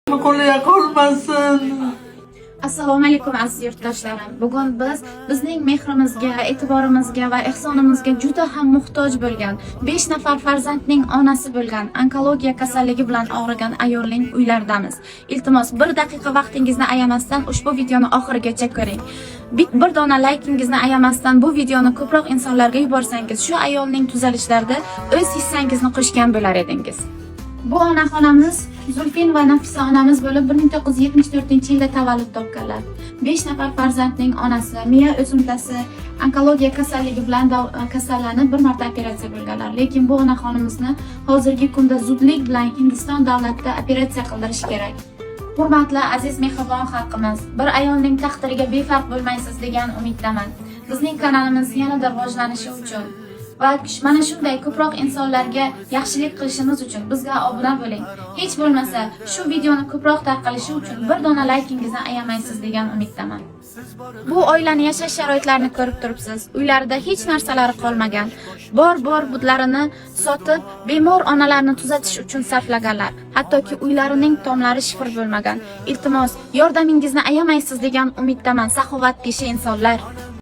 Qo'liga qolmasin. Assalomu alaykum aziz yurtdoshlarim. Bugun bizning mehrimizga, e'tiborimizga va ehsonimizga juda ham muhtoj bo'lgan 5 nafar farzandning onasi bo'lgan onkologiya kasalligi bilan og'rigan ayolning uylaridamiz. Iltimos 1 daqiqa vaqtingizni ayamasdan ushbu videoni oxirigacha ko'ring. Bir dona laykingizni ayamasdan bu videoni ko'proq insonlarga yuborsangiz, shu ayolning tuzalishlarida o'z hissangizni qo'shgan bo'lar edingiz. Bu onaxonamiz Zulfin va Nafisa onamiz bo'lib 1974-yilda tavallud topganlar. 5 nafar farzandning onasi, miya o'simtasi onkologiya kasalligi bilan kasallanib bir marta operatsiya bo'lganlar. Lekin bu onaxonimizni hozirgi kunda zudlik bilan Hindiston davlatida operatsiya qildirish kerak. Hurmatli aziz mehribon xalqimiz, bir ayolning taqdiriga befarq bo'lmaysiz degan umiddaman. Bizning kanalimiz yanada rivojlanishi uchun va mana shunday ko'proq insonlarga yaxshilik qilishimiz uchun bizga obuna bo'ling. Hech bo'lmasa shu videoni ko'proq tarqalishi uchun bir dona laykingizni ayamaysiz degan umiddaman. Bu oilani yashash sharoitlarini ko'rib turibsiz. Uylarida hech narsalari qolmagan. Bor budlarini sotib, bemor onalarni tuzatish uchun sarflaganlar. Hattoki uylarining tomlari shifr bo'lmagan. Iltimos, yordamingizni ayamaysiz degan umiddaman, saxovatpesha insonlar.